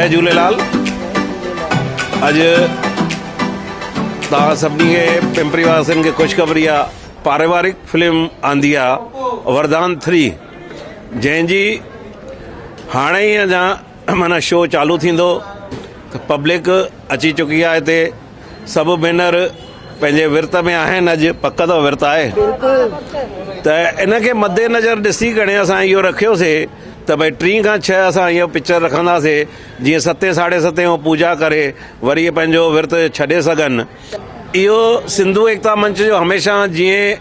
जय झूलेलाल। अज तव्हां सभिनी खे पिंपरी वासियुनि खे ख़ुशख़बरी आहे, पारिवारिक फिल्म आंदी आहे वरदान 3, जंहिंजी हाणे ई अञा माना शो चालू थींदो। पब्लिक अची चुकी आहे हिते, सभु भेनर पंहिंजे विर्त में आहिनि। अॼु पक त विर्त आहे, त इनखे मद्देनज़र ॾिसी करे असां इहो रखियोसीं त भई 3 खां 6 असां इहो पिक्चर रखंदासीं, जीअं 7 साढे 7 पूजा करे वरी पंहिंजो विर्त छॾे सघनि। इहो सिंधु एकता मंच जो हमेशह जीअं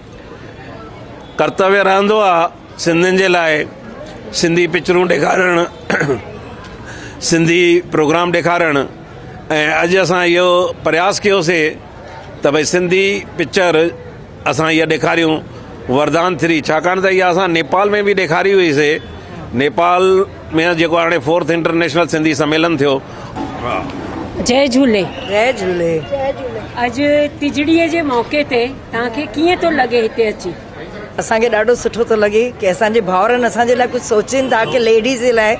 कर्तव्य रहंदो आहे सिंधियुनि जे लाइ, सिंधी पिक्चरूं ॾेखारणु, सिंधी प्रोग्राम ॾेखारणु, ऐं अॼु असां इहो प्रयास कयोसीं त भई सिंधी पिक्चर असां इहा ॾेखारियूं वरदान 3, छाकाणि त इहा असां नेपाल में बि ॾेखारी हुईसीं। नेपाल में जेको हाणे 4th इंटरनेशनल सिंधी सम्मेलन थियो। जय झूले। जय झूले। अॼु तिजड़ीअ जे मौक़े ते तव्हांखे कीअं थो लॻे हिते अची? असांखे ॾाढो सुठो थो लॻे कि असांजे भाउरनि असांजे लाइ कुझु सोचनि था कि लेडीज़ जे लाइ,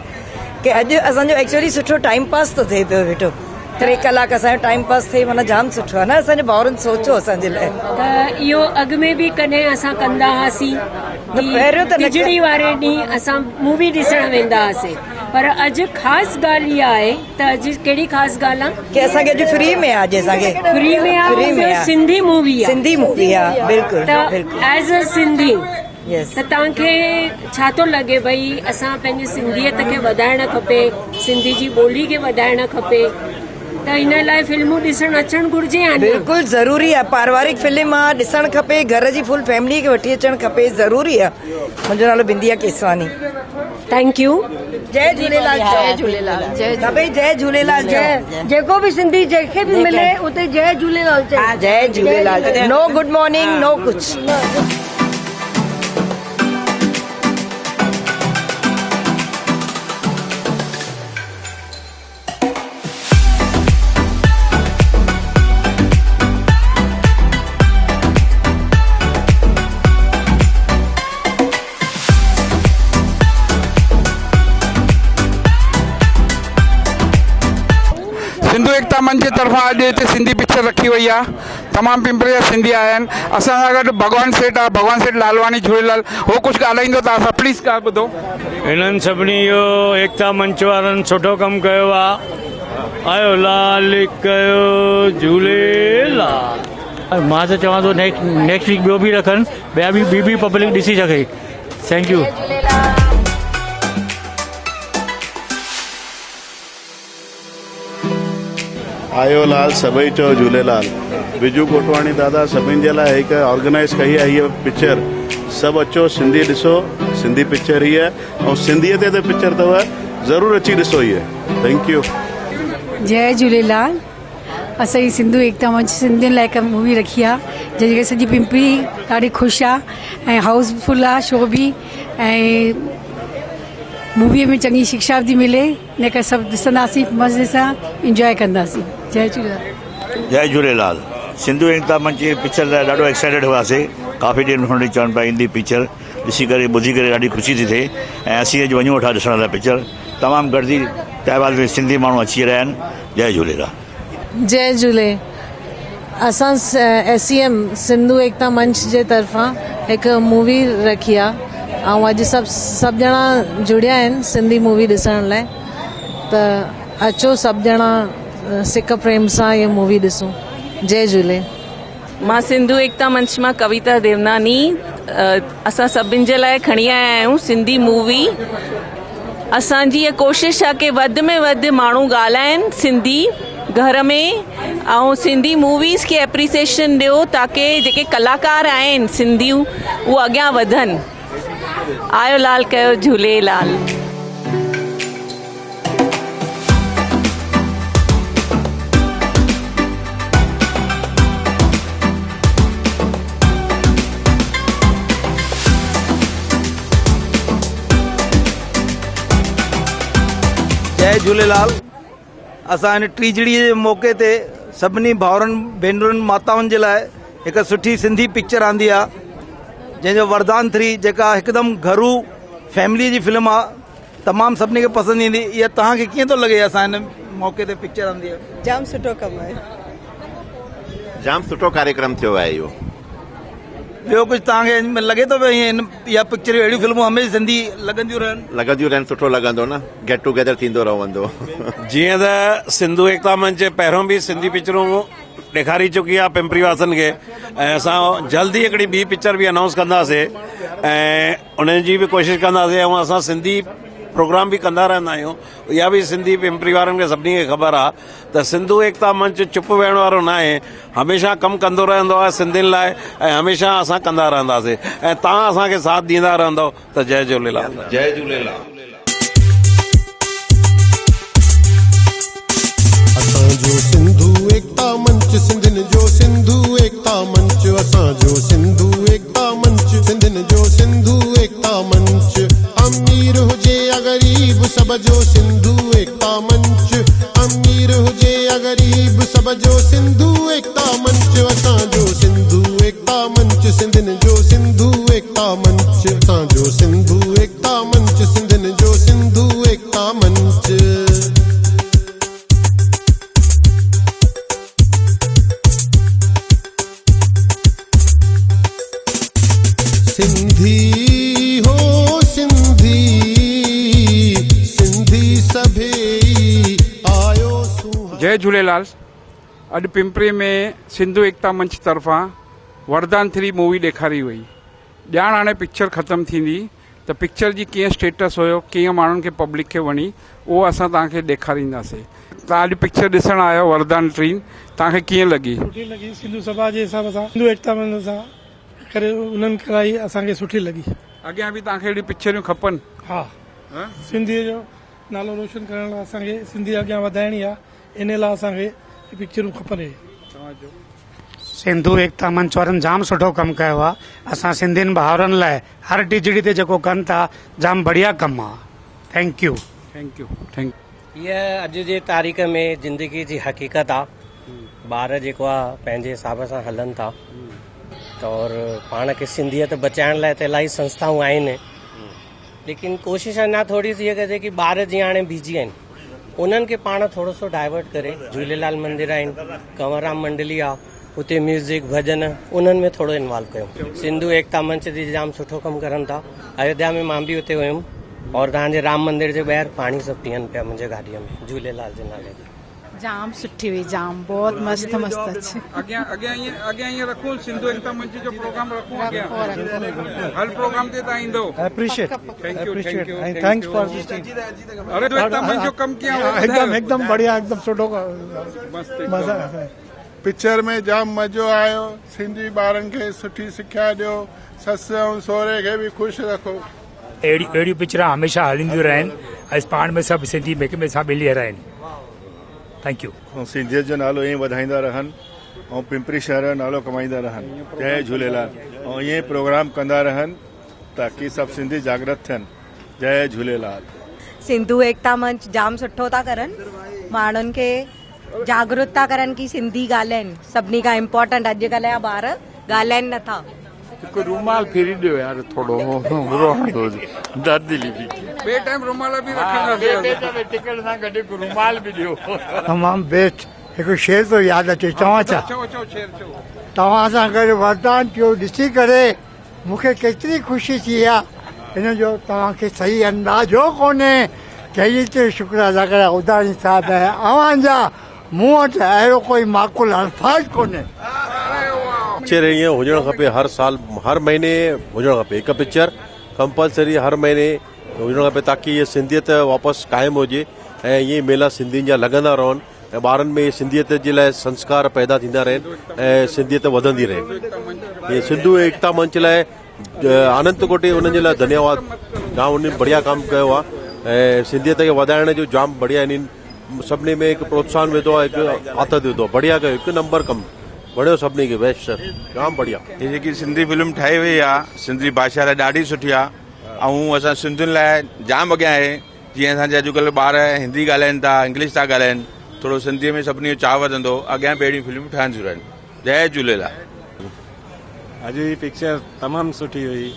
कि अॼु असांजो एक्चुअली सुठो टाइम पास थो थिए पियो वेठो। 3 कलाक असांजो टाइम पास थिए, माना जाम सुठो आहे न। असांजे भाउरनि सोचो असांजे लाइ। त इहो अॻु में बि कॾहिं असां कंदा हुआसीं, पहिरियों त तिजड़ी वारे ॾींहुं असां मूवी ॾिसण वेंदा हुआसीं, पर अॼु ख़ासि ॻाल्हि इहा आहे त अॼु कहिड़ी ख़ासि ॻाल्हि आहे कि असांखे अॼु फ्री में आहे, असांखे फ्री में आहे, सिंधी मूवी आहे। सिंधी मूवी आहे, बिल्कुलु। त एज अ सिंधी यस, त तव्हांखे छा थो लॻे भई असां पंहिंजी सिंधियत खे वधाइणु खपे, सिंधी जी ॿोली खे वधाइणु खपे, त इन लाइ फिल्मूं ॾिसणु अचणु घुरिजे? बिल्कुलु ज़रूरी आहे। पारिवारिक फिल्म आहे, ॾिसणु खपे, घर जी फुल फैमिली खे वठी अचणु खपे, ज़रूरी आहे। मुंहिंजो नालो बिंदिया केसवानी। Thank you. जय झूलेलाल। जय झूलेलाल। सभई जय झूलेलाल। जेको बि सिंधी जंहिंखे बि मिले उते जय झूलेलाल चए। जय झूलेलाल। नो गुड मॉर्निंग, नो कुछ। सिंधु एकता मंच जे तरफ़ां अॼु हिते सिंधी पिक्चर रखी वई आहे। तमामु पिंपरी जा सिंधी आया आहिनि। असां सां गॾु भगवान सेठ आहे, भगवान सेठ लालवानी झूलेलाल, हो कुझु ॻाल्हाईंदो त असां प्लीज़ ॻाल्हि ॿुधो। इन्हनि सभिनी इहो एकता मंच वारनि सुठो कमु कयो आहे। आयो लाल कयो झूलेलाल। मां त चवां थो नेक्स्ट वीक ॿियो बि रखनि, ॿिया बि पब्लिक ॾिसी सघे। Thank U. आयो लाल सभई चओ झूलेलाल। बिजू कोटवाणी दादा सभिनि जे लाइ हिकु ऑर्गेनाइज़ कई आहे हीअ पिक्चर। सभु अचो, सिंधी ॾिसो, सिंधी पिक्चर हीअ, ऐं सिंधीअ ते पिक्चर अथव, ज़रूरु अची ॾिसो हीअ। Thank you. जय झूलेलाल। असांजी सिंधु एकता मंच सिंधियुनि लाइ हिकु मूवी रखी आहे, जंहिंखे सॼी पिंपरी ॾाढी ख़ुशि आहे ऐं हाउसफुल आहे शो बि, ऐं मूवीअ में चङी शिक्षा थी मिले। इन करे सभु ॾिसंदासीं, मज़े सां इंजॉय कंदासीं। जय झूलेलाल। जय झूलेलाल। सिंधु एकता मंच जे पिक्चर लाइ ॾाढो एक्साइटेड हुआसीं। काफ़ी ॾींहं खां चवनि पिया ईंदी पिक्चर, ॾिसी करे ॿुधी करे ॾाढी ख़ुशी थी थिए, ऐं असीं अॼु वञूं वठा ॾिसण लाइ पिक्चर। तमामु गर्दी तइदाद में सिंधी माण्हू अची रहिया आहिनि। जय झूलेलाल। जय झूले। असां SEM सिंधु एकता मंच जे तरफ़ां हिकु मूवी रखी आहे, ऐं अॼु सभु ॼणा जुड़िया आहिनि सिंधी मूवी ॾिसण लाइ। त अचो सभु ॼणा सिक प्रेम सां इहा मूवी ॾिसूं। जय झूले। मां सिंधु एकता मंच मां कविता देवनानी। असां सभिनि जे लाइ खणी आया आहियूं सिंधी मूवी। असांजी इहा कोशिशि आहे कि वधि में वधि माण्हू ॻाल्हाइनि सिंधी घर में, ऐं सिंधी मूवीज़ खे एप्रिसिएशन ॾियो ताकी जेके कलाकार आहिनि सिंधियूं उहे अॻियां वधनि। आयो लाल कयो झूलेलाल। जय झूलेलाल। असां हिन टीजड़ीअ जे मौक़े ते सभिनी भाउरनि भेनरुनि माताउनि जे लाइ हिकु सुठी सिंधी पिक्चर आंदी आहे, जंहिंजो वरदान 3, जेका हिकदमि घरू फैमिली जी फिल्म आहे। तमामु सभिनी खे पसंदि ईंदी। इहा तव्हांखे कीअं थो लॻे असां हिन मौक़े ते पिक्चर आंदी आहे? जाम सुठो कमु आहे। जाम सुठो कार्यक्रम थियो आहे इहो। ॿियो कुझु तव्हांखे लॻे थो पियो ईअं इहा पिक्चर अहिड़ियूं फिल्मूं हमेशह सिंधी लॻंदियूं रहनि? सुठो लॻंदो न, गेट टुगेदर थींदो रहंदो। जीअं त सिंधु एकता मंच पहिरों बि सिंधी पिक्चरूं ॾेखारी चुकी आहे पिंपरी वासियुनि खे, ऐं असां जल्दी हिकिड़ी ॿी पिक्चर बि अनाउंस कंदासीं ऐं उन्हनि जी बि कोशिशि कंदासीं। ऐं असां सिंधी प्रोग्राम बि कंदा रहंदा आहियूं। इहा बि सिंधी पिंपरी वारनि खे सभिनी खे ख़बर आहे त सिंधु एकता मंच चुप वेहण वारो न आहे, हमेशह कमु कंदो रहंदो आहे सिंधियुनि लाइ ऐं हमेशह असां कंदा रहंदासीं ऐं तव्हां असांखे साथ ॾींदा रहंदो त जय झूलेलाल। जय झूलेलाल। असांजो सिंधु एकता मंच, सिंधियुनि जो सिंधु एकता मंच, असांजो सिंधु एकता मंच, सिंधियुनि जो सिंधु एकता मंच। अमीर हुजे या गरीब सब जो सिंधु एकता मंच, अमीर हुजे या गरीब सब जो सिंधु एकता मंच। असांजो सिंधु एकता मंच, सिंधियुनि जो सिंधु एकता मंच, असांजो सिंधु एकता मंच, सिंधियुनि जो सिंधु एकता मंच। सिंधी हो सिंधी, सिंधी सभई आयो सुहा। जय झूलेलाल। अॼु पिंपरी में सिंधु एकता मंच तरफ़ां वरदान 3 मूवी ॾेखारी वई। ॼाण हाणे पिक्चर ख़तमु थींदी त पिक्चर जी कीअं स्टेटस हुयो, कीअं माण्हुनि खे पब्लिक खे वणी, उहो असां तव्हांखे ॾेखारींदासीं। तव्हां अॼु पिक्चर ॾिसणु आयो वरदान 3, तव्हांखे कीअं लॻी? सुठी लॻी। सिंधु सभा जे हिसाब सां सिंधु एकता मंच सां करे उन्हनि कराई, असांखे सुठी लॻी। अॻियां बि तव्हांखे अहिड़ी पिक्चरियूं खपनि? हा, सिंधीअ जो नालो रोशन करण लाइ असांखे सिंधी अॻियां वधाइणी आहे, इन लाइ असांखे पिक्चरूं खपनि। सिंधु एकता मंच वारनि जाम सुठो कमु कयो आहे। असां सिंधियुनि भाउरनि लाइ हर टीजड़ी ते जेको कनि था जाम बढ़िया कमु आहे। Thank U. Thank U. Thank U. इहा अॼु जे तारीख़ में ज़िंदगी जी हक़ीक़त आहे। ॿार जेको आहे पंहिंजे हिसाब सां हलनि था और पाण खे सिंधियत बचाइण लाइ त इलाही संस्थाऊं आहिनि, लेकिन कोशिशि अञा थोरी सी आहे की ॿार जीअं हाणे बीजी आहिनि उन्हनि खे पाण थोरो सो डाइवर्ट करे। झूलेलाल मंदिर आहिनि, कंवरराम मंडली आहे, उते म्यूज़िक भॼन उन्हनि में थोरो इन्वॉल्व कयूं। सिंधु एकता मंच जी जाम सुठो कमु करनि था। अयोध्या में मां बि उते वियुमि और तव्हांजे राम मंदिर जे ॿाहिरि पाणी सभु पीअनि पिया मुंहिंजे गाॾीअ में झूलेलाल जे नाले ते। जाम सुठी हुई, जाम बहुत मस्त मस्त अच्छी। अॻियां ईअं रखूं सिंधु एकता मंच जो प्रोग्राम रखूं अॻियां हर प्रोग्राम ते तव्हां ईंदो। Appreciate. Thank U. Thank U. Thanks for this. अरे एकता मंच जो कम कीअं एकदम बढ़िया, एकदम सुठो मज़ा आहे। पिक्चर में जाम मज़ो आयो। सिंधी ॿारनि खे सुठी सिख्या ॾियो, ससु ऐं सहुरे खे बि ख़ुशि रखो। अहिड़ियूं पिक्चरां हमेशह हलंदियूं रहनि, अॼु पाण में सभु सिंधी हिक ॿिए सां मिली रहनि। Thank U. ऐं सिंधियत जो नालो ईअं वधाईंदा रहनि ऐं पिंपरी शहर जो नालो कमाईंदा रहनि। जय झूलेलाल। ऐं ईअं प्रोग्राम कंदा रहनि ताकी सभु सिंधी जागृत थियनि। जय झूलेलाल। सिंधु एकता मंच जाम सुठो था करनि, माण्हुनि खे जागृत था करनि की सिंधी ॻाल्हाइनि। सभिनी खां इम्पोर्टेंट अॼुकल्ह जा ॿार ॻाल्हाइनि नथा। हिकु रुमाल फेरी ॾियो यार, थोरो दर्दिली बि ॿिए टाइम रुमाल बि रखंदासीं, टिकट सां गॾु हिकु रुमाल बि ॾियो। तमामु बेस्ट। हिकु शेर थो यादि अचे, चवां छा? तव्हां सां गॾु वरदान थियो ॾिसी करे मूंखे केतिरी ख़ुशी थी आहे। हिन जो तव्हांखे सही अंदाज़ो कोन्हे। कई ते शुक्र अदा करे उदानी साहिब ऐं अव्हांजा मूं वटि अहिड़ो कोई माक़ुल अल्फाज़ कोन्हे। पिक्चर ईअं हुजणु खपे, हर साल हर महीने हुजणु खपे हिकु पिक्चर कंपलसरी हर महीने हुजणु खपे ताकी इहा सिंधियत वापसि क़ाइमु हुजे ऐं ईअं मेला सिंधियुनि जा लॻंदा रहनि ऐं ॿारनि में सिंधियत जे लाइ संस्कार पैदा थींदा रहनि ऐं सिंधियत वधंदी रहे। सिंधु एकता मंच लाइ आनंद कोटे उन्हनि जे लाइ धन्यवाद। जाम उन्हनि बढ़िया कमु कयो आहे ऐं सिंधियत खे वधाइण जो जाम बढ़िया इन्हनि सभिनी में हिकु प्रोत्साहन विधो आहे, हिकु आदत विधो आहे। बढ़िया कयो, हिकु नंबर कमु बढ़ियो सभिनी खे बेस्ट जाम बढ़िया। हीअ जेकी सिंधी फिल्म ठाही वई आहे सिंधी भाषा लाइ ॾाढी सुठी आहे ऐं असां सिंधियुनि लाइ जाम अॻियां आहे। जीअं असांजे अॼुकल्ह ॿार हिंदी ॻाल्हाइनि था, इंग्लिश था ॻाल्हाइनि, थोरो सिंधीअ में सभिनी जो चाह वधंदो, अॻियां बि अहिड़ियूं फिल्मूं ठहंदियूं रहनि। जय झूलेलाल। अॼु जी पिक्चर तमामु सुठी हुई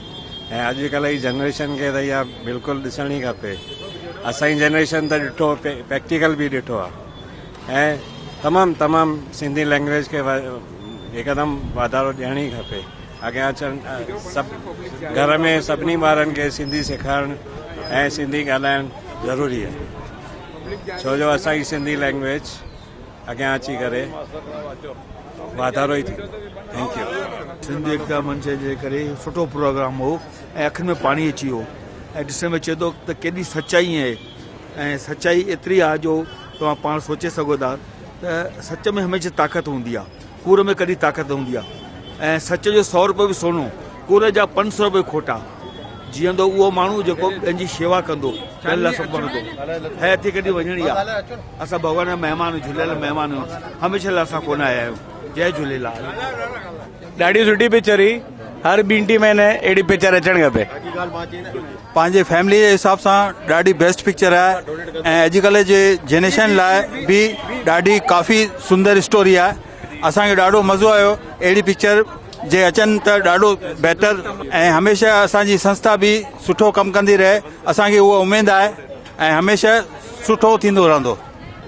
ऐं अॼुकल्ह जी जनरेशन खे त इहा बिल्कुलु ॾिसणी खपे। असांजी जनरेशन त ॾिठो प्रैक्टिकल बि ॾिठो आहे ऐं तमामु सिंधी लैंग्वेज खे हिकदमि वाधारो ॾियण ई खपे। अॻियां अचनि सभु घर में सभिनी ॿारनि खे सिंधी सेखारणु ऐं सिंधी ॻाल्हाइणु ज़रूरी आहे, छो जो असांजी सिंधी लैंग्वेज अॻियां अची करे वाधारो ई थींदो। Thank U. सिंधी एकता मंच जे करे सुठो प्रोग्राम हो ऐं अखियुनि में पाणी अची वियो ऐं ॾिसण में चए थो त केॾी सचाई आहे ऐं सचाई एतिरी आहे जो तव्हां पाण सोचे सघो था त सच में हमेशह ताक़त हूंदी आहे, कूड़ में कॾहिं ताक़त हूंदी आहे। ऐं सच जो 100 रुपयो बि सोनो, कूड़ जा 500 रुपये खोटा। जीअं तो उहो माण्हू जेको पंहिंजी शेवा कंदो ॿियनि लाइ सभु बणंदो है थी कॾहिं वञणी आहे। असां भॻवान जा महिमान झूलियल महिमान हमेशह लाइ असां कोन आया आहियूं। जय झूलेलाल। ॾाढी सुठी पिक्चर हुई, हर 2-3 महीने अहिड़ी पिक्चर अचणु खपे। पंहिंजे फैमिली जे हिसाब सां ॾाढी बेस्ट पिक्चर आहे ऐं अॼुकल्ह जे जनरेशन लाइ बि ॾाढी काफ़ी सुंदर स्टोरी आहे। असांखे ॾाढो मज़ो आयो, अहिड़ी पिक्चर जे अचनि त ॾाढो बेटर ऐं हमेशह असांजी संस्था बि सुठो कमु कंदी रहे, असांखे उहा उमेदु आहे ऐं हमेशह सुठो थींदो रहंदो।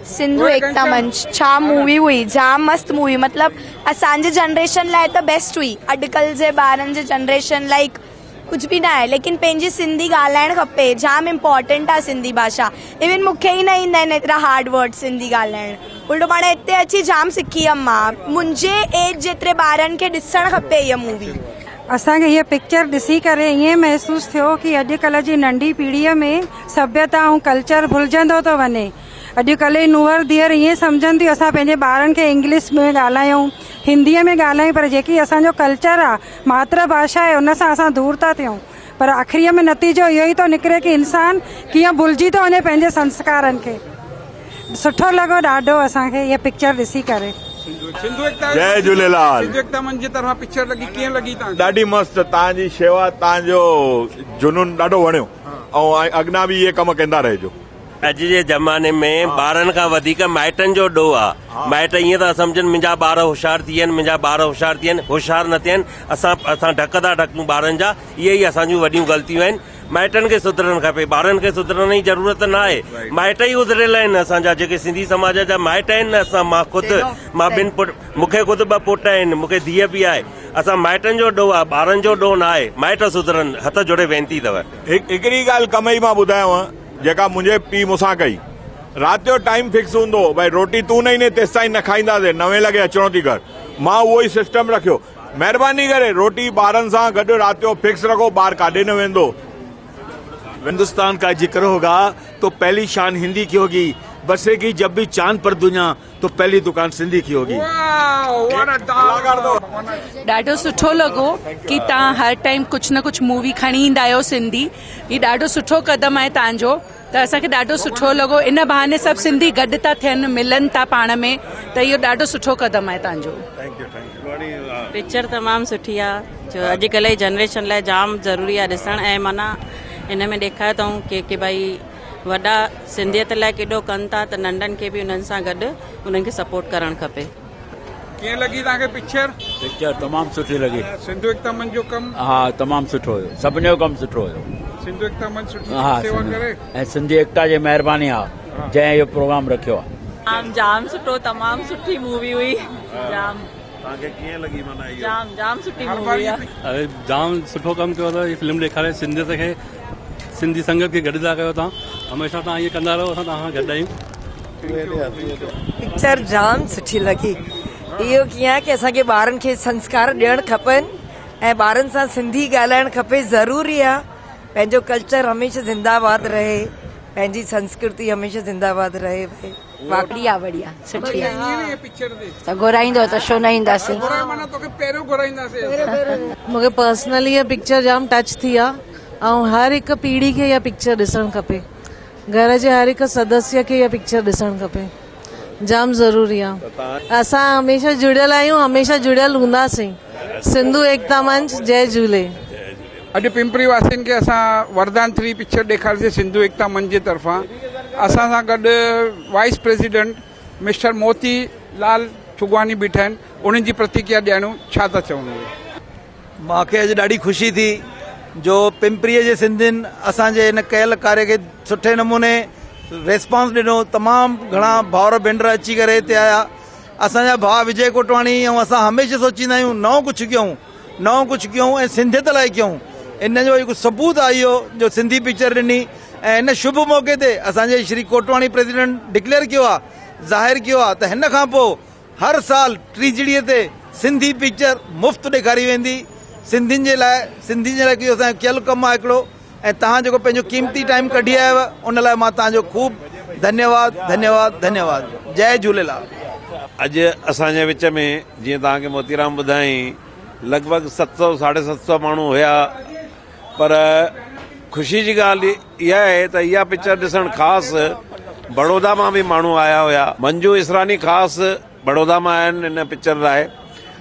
सिंधु एकता मंच छा मूवी हुई, जाम मस्त मूवी, मतलब असांजे जनरेशन लाइ त बेस्ट हुई। अॼुकल्ह जे ॿारनि जे जनरेशन लाइक कुछ भी ना है, लेकिन पंहिंजी सिंधी ॻाल्हाइणु खपे, जाम इम्पोर्टेंट आहे सिंधी भाषा। इवन मूंखे ई न ईंदा आहिनि एतिरा हार्ड वर्ड सिंधी ॻाल्हाइणु, उल्टो पाण हिते अची जाम सिखी हुयमि मां। मुंहिंजे एज जेतिरे ॿारनि खे ॾिसणु खपे इहा मूवी। असांखे हीअ पिक्चर ॾिसी करे ईअं महसूसु थियो कि अॼुकल्ह जी नंढी पीढ़ीअ में सभ्यता ऐं कल्चर भुलिजंदो थो वञे। अॼुकल्ह नूंहर धीअर ईअं सम्झनि थियूं असां पंहिंजे ॿारनि खे इंग्लिश में ॻाल्हायूं, हिंदीअ में ॻाल्हायूं, पर जेकी असांजो कल्चर आहे, मातृभाषा आहे, उन सां असां दूर था थियूं। पर आख़िरीअ में नतीजो इहो ई थो निकिरे कि इंसान कीअं भुलिजी थो वञे पंहिंजे संस्कारनि खे। सुठो लॻो ॾाढो असांखे इहा पिक्चर ॾिसी करे। जय झूलेलाल। सिंधु एकता मंच जे तरफ़ां पिक्चर लॻी, कीअं लॻी तव्हांखे? ॾाढी मस्तु, तव्हांजी शेवा, तव्हांजो जुनून ॾाढो वणियो ऐं अॻियां बि इहे कम कंदा रहिजो। अॼु जे ज़माने में ॿारनि खां वधीक माइटनि जो ॾोह आहे। माइट ईअं था सम्झनि मुंहिंजा ॿार होशियार थी वञनि, मुंहिंजा ॿार होशियार थी वञनि, होशियार न थियनि। असां ढक था ढकूं ॿारनि जा, इहे ई असांजूं वॾियूं ग़लतियूं आहिनि। माइटनि खे सुधरणु खपे, ॿारनि खे सुधरण जी ज़रूरत न आहे। माइट ई उधरियल आहिनि असांजा, जेके सिंधी समाज जा माइट आहिनि न। मां ॿिनि पुट, मूंखे ख़ुदि 2 पुट आहिनि, मूंखे धीअ बि आहे। असां माइटनि जो ॾोह आहे, ॿारनि जो ॾोह न आहे। माइट सुधरनि, हथ जोड़े वेनिती अथव। हिकिड़ी ॻाल्हि कम ई मां ॿुधायांव, जेका मुंहिंजे पीउ मूंसां कई। राति जो टाइम फिक्स हूंदो, भई रोटी तूं न ईंदे तेसि ताईं न खाईंदासीं, 9 लॻे अचिणो थी कर। मां उहो ई सिस्टम रखियो, महिरबानी करे रोटी ॿारनि सां गॾु राति जो फिक्स रखो, ॿार काॾे न वेंदो। हिंदुस्तान का जिक्र होगा तो पहली शान हिंदी की होगी, बसेगी जब भी चांद पर दुनिया तो पहली दुकान सिंधी की होगी। ॾाढो सुठो लॻो कि तव्हां हर टाइम कुछ न कुछ मूवी खणी ईंदा आहियो सिंधी। ही ॾाढो सुठो कदम आहे तव्हांजो, त असांखे ॾाढो सुठो लॻो। इन बहाने सभु सिंधी गॾु था थियनि, मिलनि था पाण में, त इहो ॾाढो सुठो कदम आहे तव्हांजो। पिक्चर तमामु सुठी आहे, जो अॼुकल्ह जी जनरेशन लाइ जाम ज़रूरी आहे ॾिसणु। ऐं माना इन में ॾेखारियो अथऊं कि भई वॾा सिंधियत लाइ केॾो कनि था, त नंढनि खे बि उन्हनि सां गॾु उन्हनि खे सपोर्ट करणु खपे। कीअं लॻी तव्हांखे पिक्चर? पिक्चर तमामु सुठी लॻी। सिंधु एकता मंच जो कमु? हा, तमामु सुठो हुयो, सभिनी जो कमु सुठो हुयो। सिंधु एकता मंच सुठी हा, सेवा करे ऐं सिंधी एकता जी महिरबानी आहे जंहिं इहो प्रोग्राम रखियो आहे। जाम सुठो, तमामु सुठी मूवी हुई। जाम तव्हांखे कीअं लॻी? माना जाम सुठी मूवी आहे। जाम सुठो कमु कयो अथव। हीअ फिल्म ॾेखारे सिंधियत खे, सिंधी संगत खे गॾु था कयो तव्हां। हमेशह तव्हां ईअं कंदा रहो, असां तव्हां गॾु आहियूं। पिक्चर जाम सुठी लॻी। इहो कीअं आहे कि असांखे ॿारनि खे संस्कार ॾियणु खपनि ऐं ॿारनि सां सिंधी ॻाल्हाइणु खपे, ज़रूरी आहे। पंहिंजो कल्चर हमेशह ज़िंदाबाद रहे, पंहिंजी संस्कृति हमेशह ज़िंदाबाद रहे। बढ़िया बढ़िया सुठी आहे। त घुराईंदो त छो न ईंदासीं। मूंखे पर्सनली इहा पिक्चर जाम टच थी आहे ऐं हर हिकु पीढ़ी खे इहा पिक्चर ॾिसणु खपे। घर जे हर हिकु सदस्य खे इहा पिक्चर ॾिसणु खपे, जाम ज़रूरी आहे। असां हमेशा जुड़ियल आहियूं, हमेशा जुड़ियल हूंदासीं। सिंधु एकता मंच, जय झूले। अॼु पिंपरी वासियुनि खे असां वरदान 3 पिक्चर ॾेखारीसीं सिंधु एकता मंच जे तरफ़ां। असां सां गॾु wise president mister Moti Lal चुगवानी बीठा आहिनि, उन्हनि जी प्रतिक्रिया ॾियणु छा था चवनि? मूंखे अॼु ॾाढी ख़ुशी थी जो पिंपरीअ जे सिंधियुनि असांजे हिन कयल कार्य खे सुठे नमूने रेस्पॉन्स ॾिनो। तमामु घणा भाउर भेनर अची करे हिते आया। असांजा भाउ विजय कोटवाणी ऐं असां हमेशह सोचींदा आहियूं नओं कुझु कयूं ऐं सिंधियत लाइ कयूं। इन जो हिकु सबूत आहे इहो जो सिंधी पिक्चर ॾिनी ऐं हिन शुभ मौक़े ते असांजे श्री कोटवाणी प्रेसिडेंट डिक्लेयर कयो आहे, ज़ाहिर कयो आहे त हिन खां पोइ हर साल टीजड़ीअ ते सिंधी पिक्चर मुफ़्त ॾेखारी वेंदी। सिंधियुनि जे लाइ इहो असांजो कयल कमु आहे हिकिड़ो। ऐं तव्हां जेको पंहिंजो कीमती टाइम कढी आयव उन लाइ मां तव्हांजो ख़ूब धन्यवाद। जय झूलेलाल। अॼु असांजे विच में जीअं तव्हांखे मोतीराम ॿुधाई लॻभॻि 700-750 माण्हू हुया, पर ख़ुशी जी ॻाल्हि इहा आहे त इहा पिक्चर ॾिसणु ख़ासि बड़ौदा मां बि माण्हू आया हुया। मंजू इसरानी ख़ासि बड़ौदा मां आया आहिनि इन पिक्चर लाइ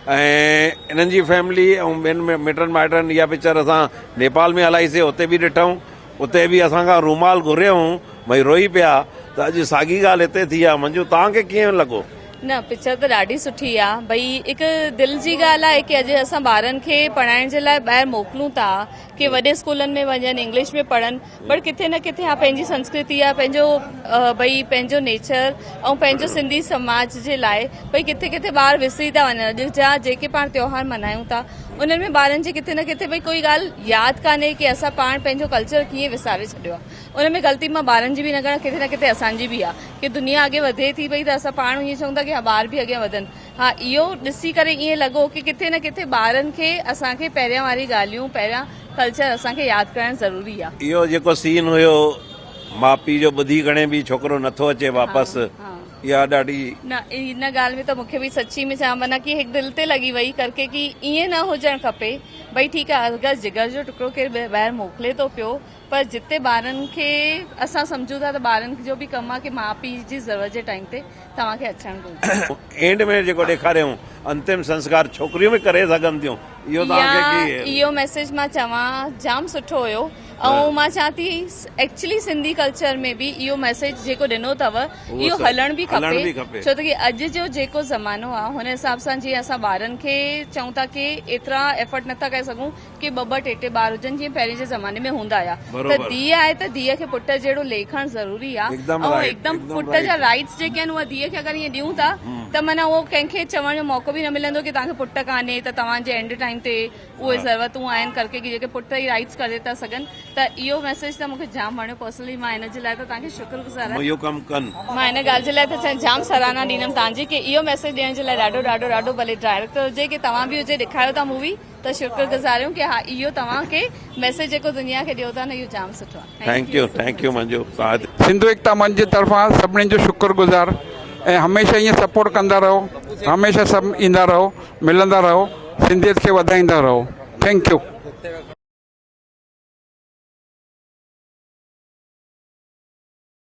ऐं इन्हनि जी फैमिली ऐं ॿियनि मिटनि माइटनि इहा पिक्चर असां नेपाल में हलाईसीं, उते बि ॾिठूं। उते बि असांखां रूमाल घुरियऊं, भई रोई पिया। त अॼु साॻी ॻाल्हि हिते थी आहे। मंजू तव्हांखे कीअं लॻो? न, पिक्चर त ॾाढी सुठी आहे। भई हिकु दिलि जी ॻाल्हि आहे की अॼु असां ॿारनि खे पढ़ाइण जे लाइ ॿाहिरि मोकिलूं था कि वॾे स्कूलनि में वञनि, इंग्लिश में पढ़नि, बट किथे न किथे पंहिंजी संस्कृति आहे, पंहिंजो नेचर ऐं पंहिंजो सिंधी समाज जे लाइ भई किथे किथे ॿार विसरी था वञनि। अॼु जा जेके पाण त्योहार मल्हायूं था उन्हनि में ॿारनि जी किथे न किथे भई कोई ॻाल्हि यादि कान्हे कि असां पाण पंहिंजो कल्चर कीअं विसारे छॾियो आहे। उन में ग़लती मां ॿारनि जी बि न कयां, किथे न किथे असांजी बि आहे कि दुनिया अॻे वधे थी पई त असां पाण ईअं चऊं था कि ॿार बि अॻियां वधनि। हा, इहो ॾिसी करे ईअं लॻो कि किथे न किथे ॿारनि खे असांखे पहिरियां वारी ॻाल्हियूं, पहिरियां कल्चर असांखे यादि करणु ज़रूरी आहे। इहो जेको सीन हुयो माउ पीउ जो ॿुधी करे बि छोकिरो नथो अचे वापसि, इहा ॾाढी न, इन ॻाल्हि में त मूंखे बि सची में चवां माना कि हिकु दिलि ते लॻी वई करके कि ईअं न हुजणु खपे। भई ठीकु आहे, अगरि जिगर जो टुकड़ो केरु ॿाहिरि मोकिले थो पियो, पर जिते ॿारनि खे असां सम्झूं था त ॿारनि जो बि कमु आहे कि माउ पीउ जी ज़रूरत जे टाइम ते तव्हांखे अचणु घुरिजे। एंड में जेको ॾेखारियऊं अंतिम संस्कार छोकिरियूं बि करे सघनि थियूं, इहो मैसेज मां चवां जाम सुठो हुयो। ऐं मां चाहियां थी एक्चुअली सिंधी कल्चर में बि इहो मैसेज जेको ॾिनो अथव इहो हलणु बि खपे। छो त कि अॼु जो जेको ज़मानो आहे हुन हिसाब सां जीअं असां ॿारनि खे चऊं था कि एतिरा एफर्ट नथा करे सघूं कि ॿ टे ॿार हुजनि जीअं पहिरें जे ज़माने में हूंदा हुया। त धीउ आहे त धीउ खे पुट जहिड़ो लेखणु ज़रूरी आहे। ऐं हिकदमि पुट जा राइट्स जेके आहिनि उहा धीउ खे अगरि ईअं ॾियूं था त माना उहो कंहिंखे चवण जो मौक़ो बि न मिलंदो कि तव्हांखे पुट कान्हे त तव्हांजे एंड टाइम ते उहे ज़रूरतूं आहिनि करके कि जेके पुट ई राइट्स करे था सघनि। त इहो मैसेज त मूंखे जाम वणियो पर्सनली। मां हिन जे लाइ त तव्हांखे शुक्रगुज़ार आहियां। मां हिन ॻाल्हि जे लाइ त जाम सराहना ॾींदमि तव्हांजी कि इहो मैसेज ॾियण जे लाइ ॾाढो भले डायरेक्टर हुजे कि तव्हां बि हुजे ॾेखारियो था मूवी, त शुक्रगुज़ार आहियूं कि हा इहो तव्हांखे मैसेज जेको दुनिया खे ॾियो था न इहो जाम सुठो आहे। Thank U Manju. सिंधु एकता मंच जे तरफ़ां सभिनीनि जो शुक्रगुज़ार ऐं हमेशह ईअं सपोर्ट कंदा रहो, हमेशह सभु ईंदा रहो, मिलंदा रहो, सिंधियत खे वधाईंदा रहो। Thank U.